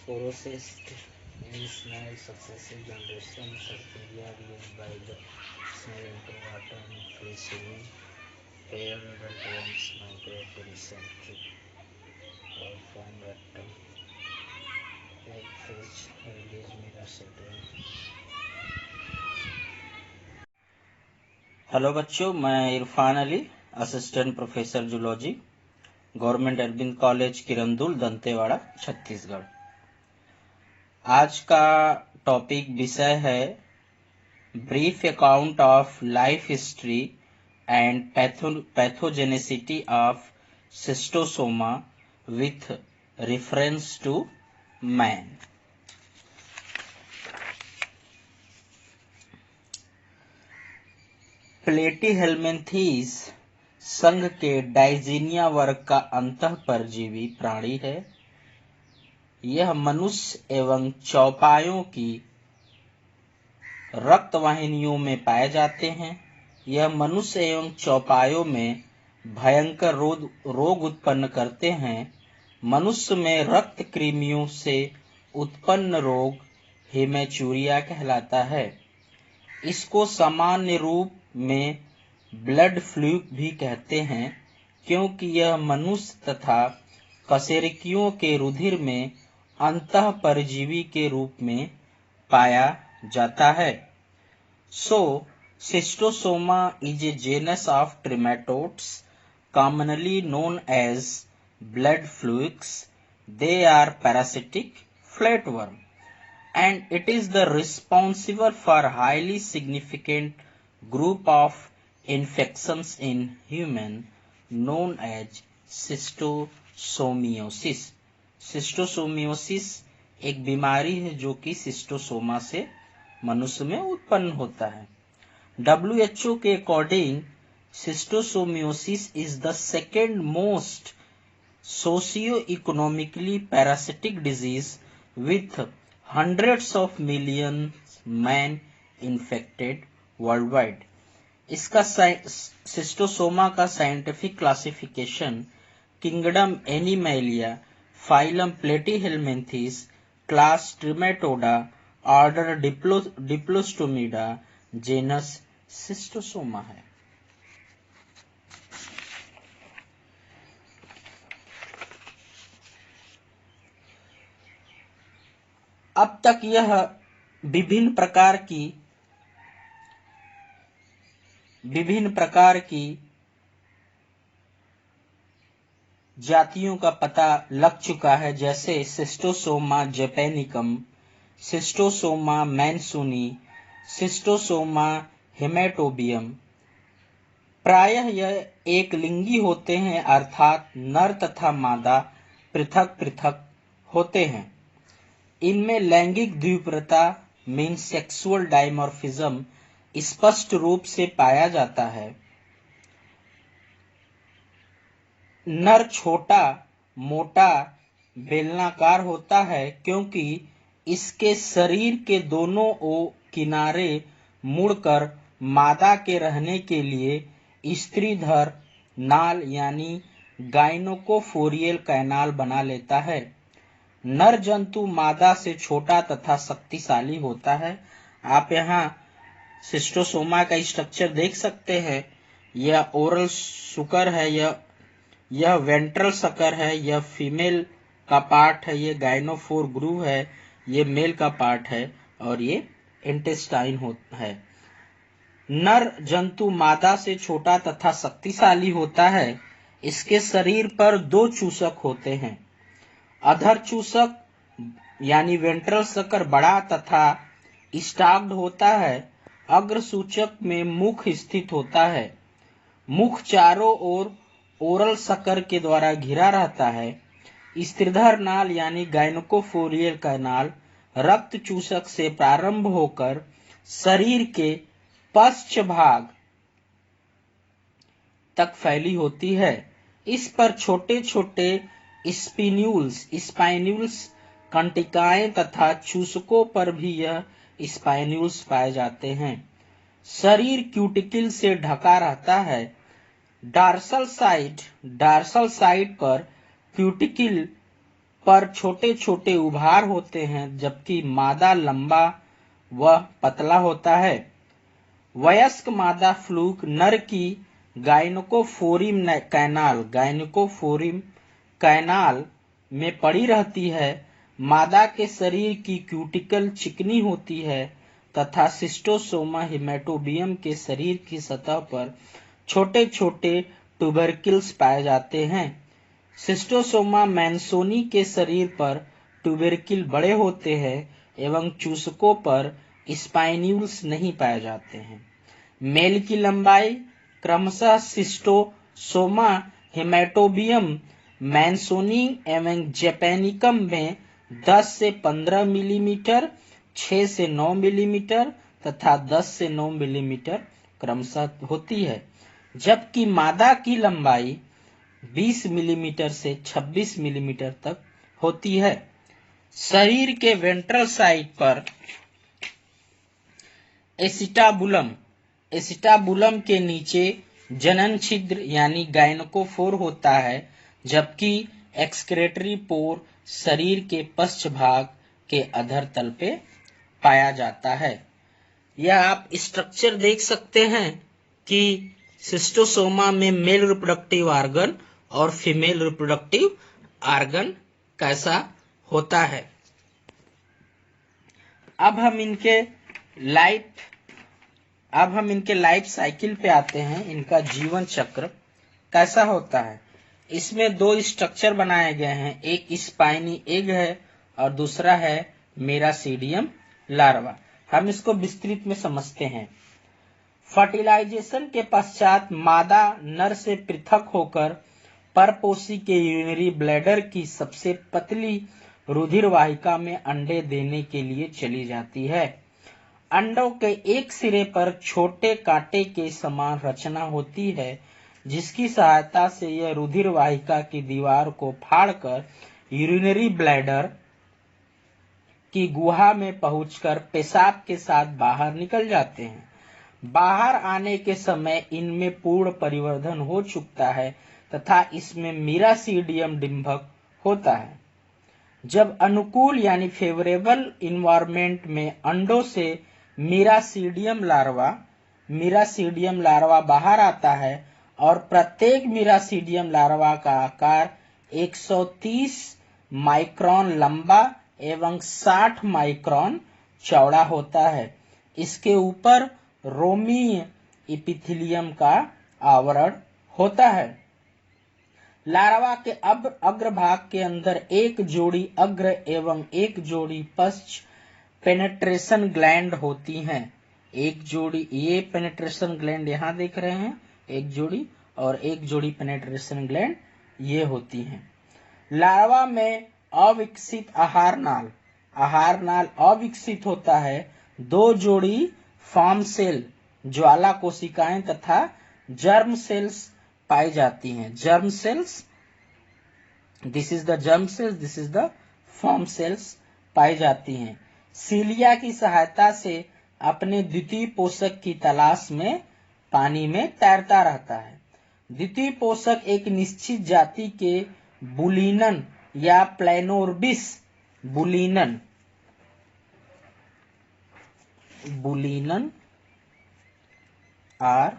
processed in small successive generations. Archaea released by the snail into water and freezing. Pair adult ones migrate in centric or form rectum. Egg fish release mirror setting. Hello बच्चों, मैं Irfan Ali, assistant professor zoology, government Arvind college Kirandul, Dantewada, Chhattisgarh. आज का topic विषय है brief account of life history and pathogenicity of schistosoma with reference to man. Platyhelminthes संघ के डाइजीनिया वर्ग का अंतःपरजीवी प्राणी है। यह मनुष्य एवं चौपायों की रक्तवाहिनियों में पाए जाते हैं। यह मनुष्य एवं चौपायों में भयंकर रोग उत्पन्न करते हैं। मनुष्य में रक्त कृमियों से उत्पन्न रोग हेमेचूरिया कहलाता है। इसको सामान्य रूप में ब्लड फ्लू भी कहते हैं, क्योंकि यह मनुष्य तथा कशेरुकियों के रुधिर में अंतःपरजीवी के रूप में पाया जाता है। Schistosoma is a genus of trematodes commonly known as blood fluids. They are parasitic flatworm, and it is the responsible for highly significant group of infections in human known as शिस्टोसोमियोसिस। शिस्टोसोमियोसिस एक बीमारी है जो कि शिस्टोसोमा से मनुष्य में उत्पन्न होता है। WHO के according schistosomiasis is the second most socio economically parasitic disease with hundreds of millions men infected worldwide. इसका शिस्टोसोमा का scientific classification kingdom animalia, phylum platyhelminthes, class trematoda, order diplostomida, genus schistosoma है। अब तक यह विभिन्न प्रकार की जातियों का पता लग चुका है, जैसे शिस्टोसोमा जैपेनिकम, शिस्टोसोमा मैनसूनी, शिस्टोसोमा हेमेटोबियम। प्रायः यह एक लिंगी होते हैं, अर्थात नर तथा मादा पृथक पृथक होते हैं। इनमें लैंगिक द्विपरता मीन्स सेक्सुअल डायमॉर्फिज्म स्पष्ट रूप से पाया जाता है। नर छोटा, मोटा, बेलनाकार होता है, क्योंकि इसके शरीर के दोनों किनारे मुड़कर मादा के रहने के लिए स्त्रीधर नाल यानी गाइनोकोफोरियल कैनाल बना लेता है। नर जंतु मादा से छोटा तथा शक्तिशाली होता है। आप यहाँ शिस्टोसोमा का स्ट्रक्चर देख सकते हैं। यह ओरल सुकर है, यह वेंट्रल सकर है, यह फीमेल का पार्ट है, ये गाइनोफोर ग्रूव है, ये मेल का पार्ट है, और ये इंटेस्टाइन है। नर जंतु मादा से छोटा तथा शक्तिशाली होता है। इसके शरीर पर 2 चूसक होते हैं। अधर चूसक यानी वेंट्रल सकर बड़ा तथा स्टॉक्ड होता है। अग्र सूचक में मुख स्थित होता है। मुख चारों ओर ओरल सकर के द्वारा घिरा रहता है। स्त्रीधर नाल यानी गाइनोकोफोरियल कैनाल रक्त चूसक से प्रारंभ होकर शरीर के पश्च भाग तक फैली होती है। इस पर छोटे छोटे स्पाइन्यूल्स कंटिकाएं तथा चूसकों पर भी यह स्पाइन्यूल्स पाए जाते हैं। शरीर क्यूटिकल से ढका रहता है। डार्सल साइड पर क्यूटिकल पर छोटे छोटे उभार होते हैं, जबकि मादा लंबा व पतला होता है। वयस्क मादा फ्लूक नर की गायनोकोफोरिम कैनाल में पड़ी रहती है। मादा के शरीर की क्यूटिकल चिकनी होती है तथा सिस्टोसोमा हेमेटोबियम के शरीर की सतह पर छोटे छोटे ट्यूबरकिल्स पाए जाते हैं। सिस्टोसोमा मैंसोनी के शरीर पर ट्यूबरकिल बड़े होते हैं एवं चूसकों पर स्पाइन्यूल्स नहीं पाए जाते हैं। मेल की लंबाई क्रमशः सिस्टोसोमा हेमेटोबियम मैंसोनी एवं जेपेनिकम में 10 से 15 मिलीमीटर, 6 से 9 मिलीमीटर तथा 10 से 9 मिलीमीटर क्रमशः होती है, जबकि मादा की लंबाई 20 मिलीमीटर से 26 मिलीमीटर तक होती है। शरीर के वेंट्रल साइड पर एसिटाबुलम के नीचे जनन छिद्र यानी गायनोकोफोर होता है, जबकि एक्सक्रेटरी पोर शरीर के पश्च भाग के अधर तल पे पाया जाता है। यह आप स्ट्रक्चर देख सकते हैं कि सिस्टोसोमा में मेल रिप्रोडक्टिव ऑर्गन और फीमेल रिप्रोडक्टिव ऑर्गन कैसा होता है। अब हम इनके लाइफ साइकिल पे आते हैं। इनका जीवन चक्र कैसा होता है। इसमें दो स्ट्रक्चर बनाए गए हैं, एक स्पाइनी एग है और दूसरा है मेरासीडियम लार्वा। हम इसको विस्तृत में समझते हैं। फर्टिलाइजेशन के पश्चात मादा नर से पृथक होकर परपोषी के यूरिनरी ब्लैडर की सबसे पतली रुधिर वाहिका में अंडे देने के लिए चली जाती है। अंडों के एक सिरे पर छोटे कांटे के समान रचना होती है, जिसकी सहायता से यह रुधिर वाहिका की दीवार को फाड़कर यूरिनरी ब्लैडर की गुहा में पहुंचकर पेशाब के साथ बाहर निकल जाते हैं। बाहर आने के समय इनमें पूर्ण परिवर्धन हो चुकता है तथा इसमें मीरासीडियम डिंभक होता है। जब अनुकूल यानी फेवरेबल इन्वायरमेंट में अंडों से मीरासीडियम लार्वा बाहर आता है और प्रत्येक मीरासीडियम लार्वा का आकार 130 माइक्रोन लंबा एवं 60 माइक्रोन चौड़ा होता है। इसके ऊपर रोमीय एपिथेलियम का आवरण होता है। लार्वा के अग्रभाग के अंदर एक जोड़ी अग्र एवं एक जोड़ी पश्च पेनेट्रेशन ग्लैंड होती हैं। एक जोड़ी ये पेनेट्रेशन ग्लैंड यहाँ देख रहे हैं, एक जोड़ी, और एक जोड़ी पेनेट्रेशन ग्लैंड ये होती हैं। लार्वा में अविकसित आहार नाल अविकसित होता है। दो जोड़ी फॉर्म सेल ज्वाला कोशिकाएं तथा जर्म सेल्स पाई जाती हैं। Germ cells, this is the germ cells, this is the form cells पाई जाती हैं। सीलिया की सहायता से अपने द्वितीय पोषक की तलाश में पानी में तैरता रहता है। द्वितीय पोषक एक निश्चित जाति के बुलिनन या प्लेनोर्बिस बुलिनन और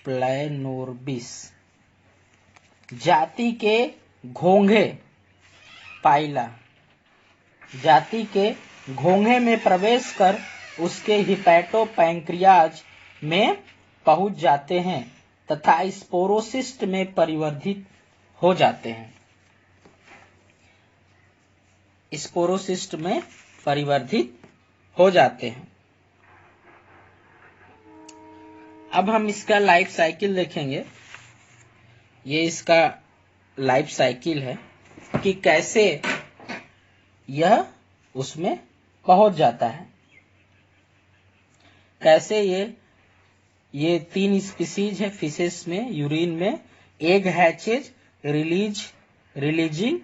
प्लेनोर्बिस जाति के घोंघे पाइला जाति के घोंघे में प्रवेश कर उसके हिपैटोपैंक्रियाज में पहुंच जाते हैं तथा स्पोरोसिस्ट में परिवर्तित हो जाते हैं। स्पोरोसिस्ट में परिवर्तित हो जाते हैं। अब हम इसका लाइफ साइकिल देखेंगे। ये इसका लाइफ साइकिल है कि कैसे यह उसमें पहुंच जाता है। कैसे ये 3 स्पीसीज है फिशेस में, यूरिन में। Egg hatches releasing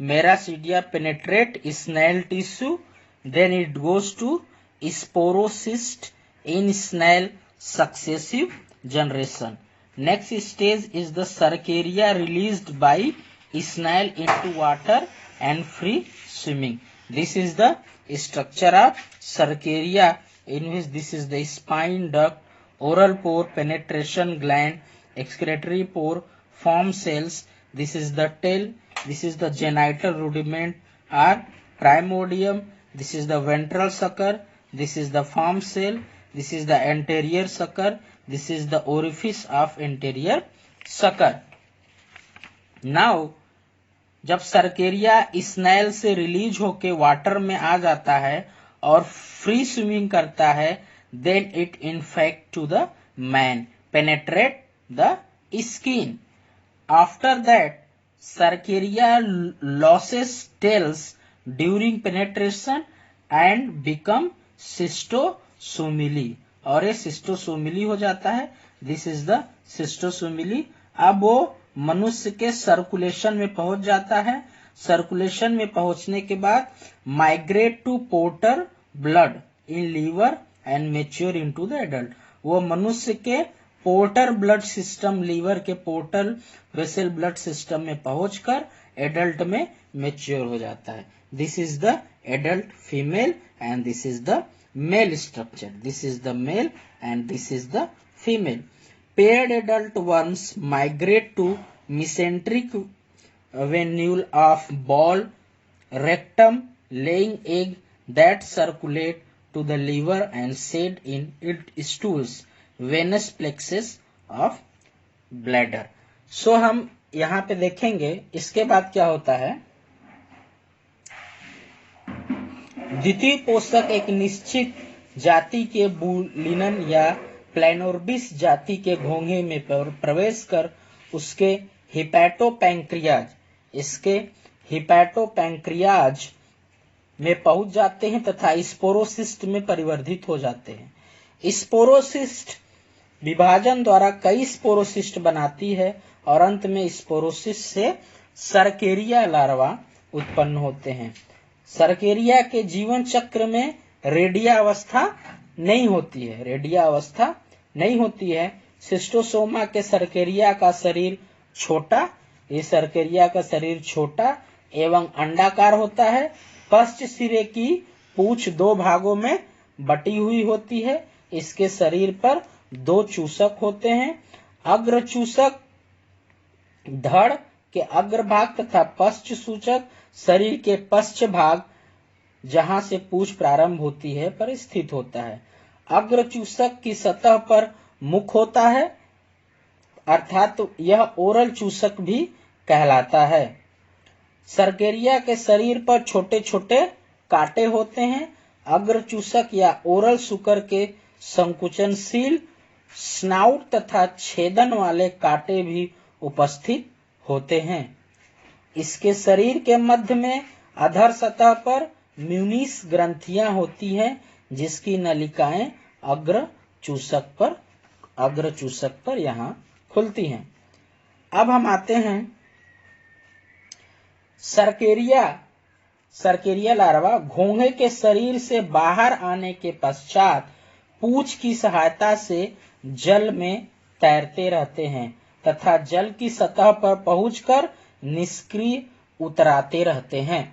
miracidia penetrate snail tissue, then it goes to sporocyst in snail successive generation. Next stage is the cercaria released by snail into water and free swimming. This is the structure of cercaria, in which this is the spine duct, oral pore, penetration gland, excretory pore, form cells. This is the tail. This is the genital rudiment or primordium. This is the ventral sucker. This is the form cell. This is the anterior sucker. This is the orifice of anterior sucker. Now जब cercaria snail से release होके water में आ जाता है और free swimming करता है, then it infect to the man, penetrate the skin. After that cercaria loses tails during penetration and become schistosomula, और ये सिस्टोसोमिली हो जाता है. This is the schistosomula. अब वो मनुष्य के सर्कुलेशन में पहुंच जाता है. सर्कुलेशन में पहुंचने के बाद migrate to portal blood in liver and mature into the adult. वो मनुष्य के पोर्टर ब्लड सिस्टम, लीवर के पोर्टल वेसल ब्लड सिस्टम में पहुंचकर एडल्ट में मेच्योर हो जाता है. This is the adult female and this is the male structure. This is the male and this is the female. Paired adult worms migrate to mesenteric venule of ball rectum, laying egg that circulate to the liver and shed in its stools, venous plexus of bladder. So हम यहाँ पे देखेंगे इसके बाद क्या होता है. द्वितीय पोषक एक निश्चित जाति के बुलिनन या प्लेनोर्बिस जाति के घोंघे में प्रवेश कर उसके हिपैटोपैंक्रियाज में पहुंच जाते हैं तथा स्पोरोसिस्ट में परिवर्तित हो जाते हैं. स्पोरोसिस्ट विभाजन द्वारा कई स्पोरोसिस्ट बनाती है और अंत में स्पोरोसिस्ट से सर्केरिया लार्वा उत्पन्न होते हैं. सर्केरिया के जीवन चक्र में रेडियावस्था नहीं होती है. सिस्टोसोमा के सर्केरिया का शरीर छोटा एवं अंडाकार होता है. पश्च सिरे की पूंछ दो भागों में बटी हुई होती है. इसके शरीर पर दो चूसक होते हैं. अग्र चूसक धड़ के अग्रभाग तथा पश्च सूचक शरीर के पश्च भाग, जहां से पूंछ प्रारंभ होती है, पर स्थित होता है. अग्र चूसक की सतह पर मुख होता है, अर्थात यह ओरल चूसक भी कहलाता है. सर्केरिया के शरीर पर छोटे छोटे कांटे होते हैं. अग्र चूसक या ओरल सुकर के संकुचनशील स्नाउट तथा छेदन वाले कांटे भी उपस्थित होते हैं. इसके शरीर के मध्य में अधर सतह पर म्यूनिस ग्रंथियां होती हैं, जिसकी नलिकाएं अग्र चूसक पर यहाँ खुलती हैं. अब हम आते हैं सर्केरिया लार्वा घोंघे के शरीर से बाहर आने के पश्चात पूंछ की सहायता से जल में तैरते रहते हैं तथा जल की सतह पर पहुंचकर निष्क्रिय उतराते रहते हैं.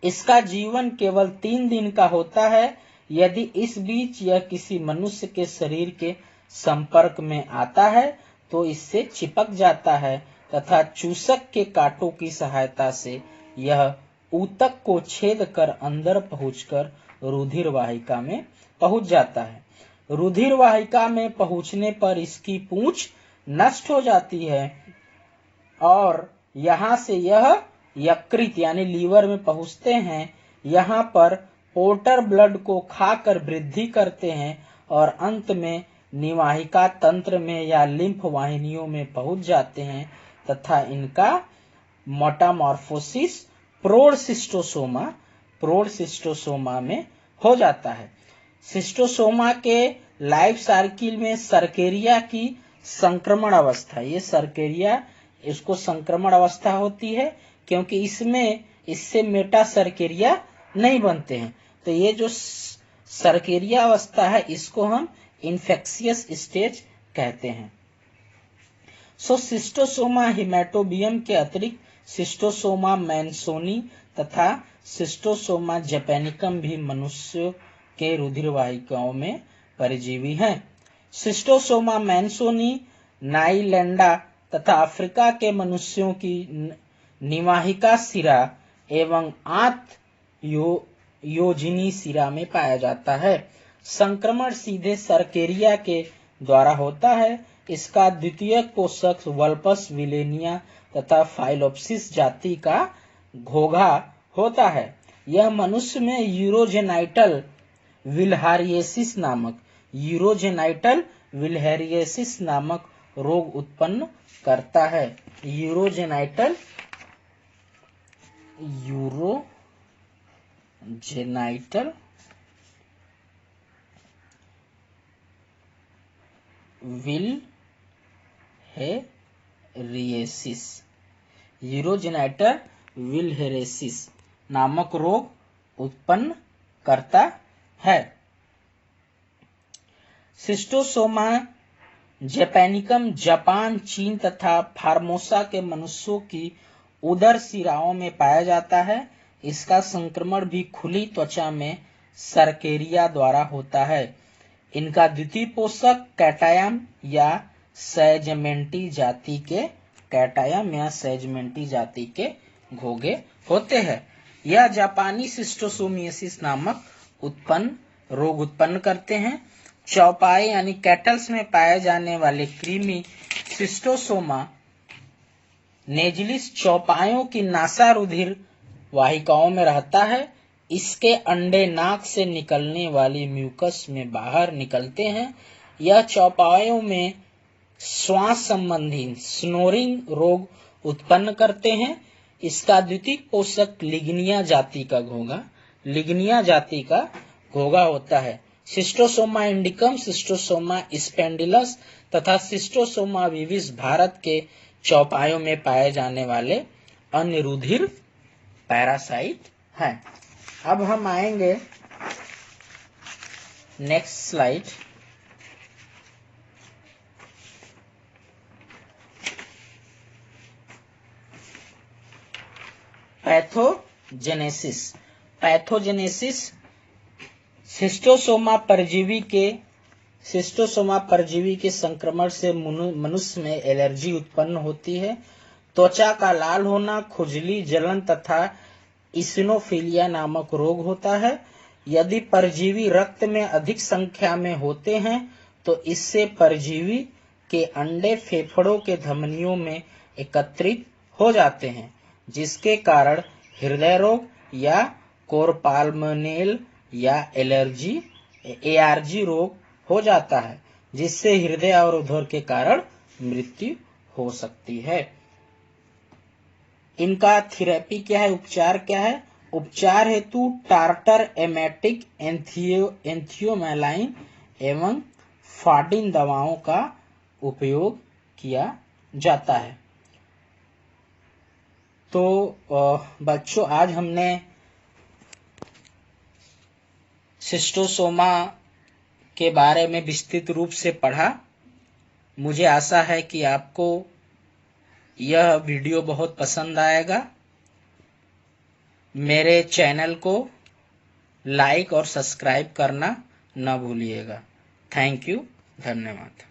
इसका जीवन केवल 3 दिन का होता है. यदि इस बीच यह किसी मनुष्य के शरीर के संपर्क में आता है तो इससे चिपक जाता है तथा चूसक के कांटों की सहायता से यह ऊतक को छेद कर अंदर पहुंचकर रुधिर वाहिका में पहुंच जाता है. रुधिर वाहिका में पहुंचने पर इसकी पूंछ नष्ट हो जाती है और यहाँ से यह यकृत यानी लीवर में पहुंचते हैं. यहाँ पर पोर्टर ब्लड को खाकर वृद्धि करते हैं और अंत में निवाहिका तंत्र में या लिम्फ वाहिनियों में पहुंच जाते हैं तथा इनका मेटामॉर्फोसिस प्रौढ़ सिस्टोसोमा में हो जाता है. सिस्टोसोमा के लाइफ साइकिल में सर्केरिया की संक्रमण अवस्था, ये सर्केरिया इसको संक्रमण अवस्था होती है क्योंकि इससे मेटा सर्केरिया नहीं बनते हैं. तो ये जो सर्केरिया अवस्था है इसको हम इन्फेक्शियस स्टेज कहते हैं. सो सिस्टोसोमा हिमेटोबियम के अतिरिक्त सिस्टोसोमा मैनसोनी तथा सिस्टोसोमा जैपेनिकम भी मनुष्य के रुधिर वाहिकाओं में परजीवी हैं। सिस्टोसोमा मैनसोनी नाइलैंडा तथा अफ्रीका के मनुष्यों की निवाहिका सिरा एवं आंत योजिनी सिरा में पाया जाता है। संक्रमण सीधे सर्केरिया के द्वारा होता है। इसका द्वितीयक पोषक वल्पस विलेनिया तथा फाइलोप्सिस जाति का घोंघा होता है। यह मनुष्य में यूरोजेनाइटल विल्हेरियसिस नामक रोग उत्पन्न करता है। यूरोजेनाइटल विल्हेरियसिस नामक रोग उत्पन्न करता है। सिस्टोसोमा जैपेनिकम जापान, चीन तथा फार्मोसा के मनुष्यों की उदर सिराओं में पाया जाता है। इसका संक्रमण भी खुली त्वचा में सर्केरिया द्वारा होता है। इनका द्वितीय पोषक कैटायम या सैजमेंटी जाति के घोंघे होते हैं। यह जापानी सिस्टोसोमियासिस नामक रोग उत्पन्न करते हैं। चौपाई यानी कैटल्स में पाए जाने वाले कृमि सिस्टोसोमा नेजिलिस चौपायों की नासा रुधिर वाहिकाओं में रहता है। इसके अंडे नाक से निकलने वाली म्यूकस में बाहर निकलते हैं। यह चौपायों में श्वास संबंधी स्नोरिंग रोग उत्पन्न करते हैं। इसका द्वितीय पोषक लिग्निया जाति का घोंघा होता है। सिस्टोसोमा इंडिकम, सिस्टोसोमा स्पेंडिलस तथा सिस्टोसोमा विविस भारत के चौपायों में पाए जाने वाले अन्य रुधिर पैरासाइट हैं। अब हम आएंगे नेक्स्ट स्लाइड। पैथोजेनेसिस सिस्टोसोमा परजीवी के संक्रमण से मनुष्य में एलर्जी उत्पन्न होती है। त्वचा का लाल होना, खुजली, जलन तथा इसिनोफिलिया नामक रोग होता है। यदि परजीवी रक्त में अधिक संख्या में होते हैं तो इससे परजीवी के अंडे फेफड़ों के धमनियों में एकत्रित हो जाते हैं, जिसके कारण हृदय रोग या कोरपाल्मोनेल या एआरजी रोग हो जाता है, जिससे हृदय और उदर के कारण मृत्यु हो सकती है। इनका थेरेपी क्या है, उपचार क्या है? उपचार हेतु टार्टर एमेटिक, एंथियोमेलाइन एवं फाडिन दवाओं का उपयोग किया जाता है। तो बच्चों, आज हमने सिस्टोसोमा के बारे में विस्तृत रूप से पढ़ा। मुझे आशा है कि आपको यह वीडियो बहुत पसंद आएगा। मेरे चैनल को लाइक और सब्सक्राइब करना न भूलिएगा। थैंक यू, धन्यवाद।